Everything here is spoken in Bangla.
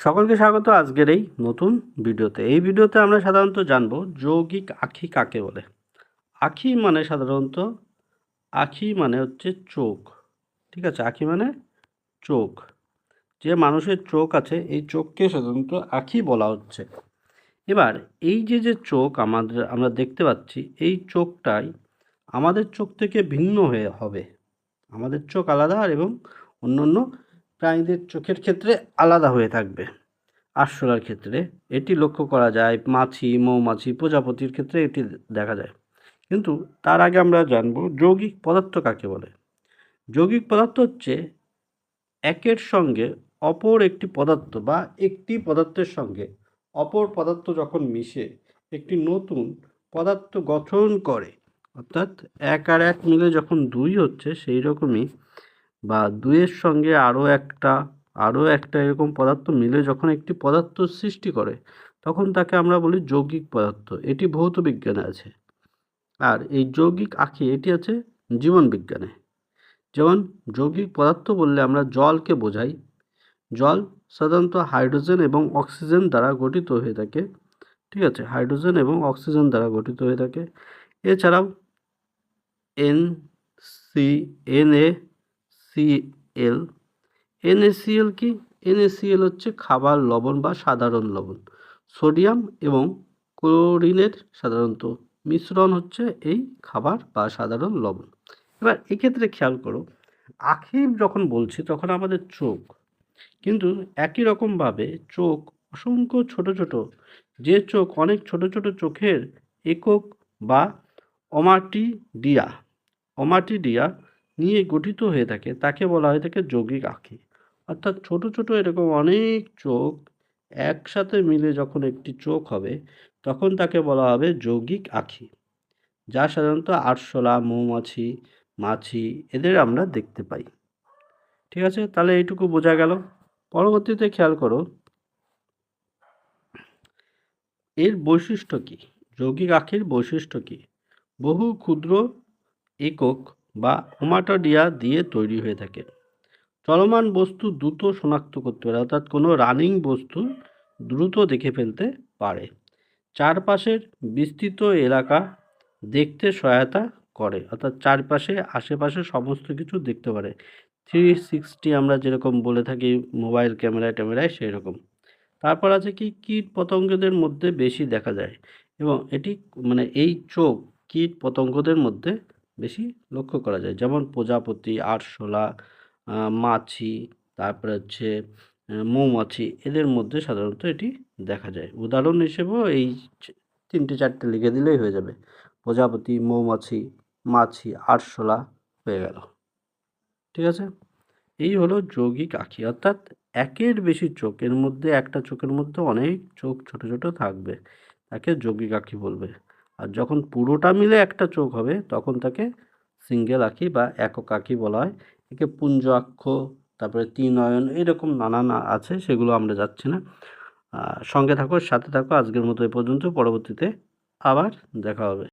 সকলকে স্বাগত আজকের এই নতুন ভিডিওতে। এই ভিডিওতে আমরা সাধারণত জানব যৌগিক আখি কাকে বলে। আখি মানে সাধারণত আখি মানে হচ্ছে চোখ, ঠিক আছে? আখি মানে চোখ। যে মানুষের চোখ আছে এই চোখকে সাধারণত আখি বলা হচ্ছে। এবার এই যে চোখ আমরা দেখতে পাচ্ছি, এই চোখটাই আমাদের চোখ থেকে ভিন্ন হয়ে হবে। আমাদের চোখ আলাদা এবং অন্যান্য প্রাণীদের চোখের ক্ষেত্রে আলাদা হয়ে থাকবে। আরশোলার ক্ষেত্রে এটি লক্ষ্য করা যায়, মাছি, মৌমাছি, প্রজাপতির ক্ষেত্রে এটি দেখা যায়। কিন্তু তার আগে আমরা জানব যৌগিক পদার্থ কাকে বলে। যৌগিক পদার্থ হচ্ছে একের সঙ্গে অপর একটি পদার্থ বা একটি পদার্থের সঙ্গে অপর পদার্থ যখন মিশে একটি নতুন পদার্থ গঠন করে, অর্থাৎ এক আর এক মিলে যখন দুই হচ্ছে, সেই রকমই বা দুইয়ের সঙ্গে আরও একটা এরকম পদার্থ মিলে যখন একটি পদার্থ সৃষ্টি করে, তখন তাকে আমরা বলি যৌগিক পদার্থ। এটি ভৌত বিজ্ঞানে আছে। আর এই যৌগিক আখি এটি আছে জীবন বিজ্ঞানে। যেমন যৌগিক পদার্থ বললে আমরা জলকে বোঝাই। জল সাধারণত হাইড্রোজেন এবং অক্সিজেন দ্বারা গঠিত হয়ে থাকে, ঠিক আছে? হাইড্রোজেন এবং অক্সিজেন দ্বারা গঠিত হয়ে থাকে। এছাড়াও NaCl NaCl কি? NaCl হচ্ছে খাবার লবণ বা সাধারণ লবণ। সোডিয়াম এবং ক্লোরিনের সাধারণত মিশ্রণ হচ্ছে এই খাবার বা সাধারণ লবণ। এবার এক্ষেত্রে খেয়াল করো, আখি যখন বলছি তখন আমাদের চোখ, কিন্তু একই রকমভাবে চোখ অসংখ্য ছোট ছোট, যে চোখ অনেক ছোট ছোট চোখের একক বা অমাটিডিয়া নিয়ে গঠিত হয়ে থাকে, তাকে বলা হয়ে থাকে যৌগিক আখি। অর্থাৎ ছোট ছোট এরকম অনেক চোখ একসাথে মিলে যখন একটি চোখ হবে, তখন তাকে বলা হবে যৌগিক আখি, যা সাধারণত আরশোলা, মৌমাছি, মাছি এদের আমরা দেখতে পাই। ঠিক আছে, তাহলে এইটুকু বোঝা গেল। পরবর্তীতে খেয়াল করো, এর বৈশিষ্ট্য কি? যৌগিক আখির বৈশিষ্ট্য কি? বহু ক্ষুদ্র একক বা ওমাটাডিয়া দিয়ে তৈরি হয়ে থাকে। চলমান বস্তু দ্রুত শনাক্ত করতে পারে, অর্থাৎ কোনো রানিং বস্তু দ্রুত দেখে ফেলতে পারে। চারপাশের বিস্তৃত এলাকা দেখতে সহায়তা করে, অর্থাৎ চারপাশে আশেপাশে সমস্ত কিছু দেখতে পারে। 360 আমরা যেরকম বলে থাকি মোবাইল ক্যামেরায় সেই রকম। তারপর আছে কি, কীট পতঙ্গদের মধ্যে বেশি দেখা যায়, এবং এটি মানে এই চোখ কীট পতঙ্গদের মধ্যে বেশি লক্ষ্য করা যায়, যেমন প্রজাপতি, আরশোলা, মাছি, তারপরে হচ্ছে মৌমাছি, এদের মধ্যে সাধারণত এটি দেখা যায়। উদাহরণ হিসেবেও এই 3-4টে লিখে দিলেই হয়ে যাবে। প্রজাপতি, মৌমাছি, মাছি, আরশোলা হয়ে গেল। ঠিক আছে, এই হলো যৌগিক আখি। অর্থাৎ একের বেশি চোখ, এর মধ্যে একটা চোখের মধ্যে অনেক চোখ ছোট ছোট থাকবে, তাকে যৌগিক আখি বলবে। আর যখন পুরোটা মিলে একটা চোখ হবে, তখন তাকে সিঙ্গেল আখি বা একক আখি বলা হয়। একে পুঞ্জ আক্ষ, তারপরে ত্রিনয়ন, এরকম নানান আছে, সেগুলো আমরা যাচ্ছি না। সঙ্গে থাকো, সাথে থাকো। আজকের মতো এ পর্যন্ত, পরবর্তীতে আবার দেখা হবে।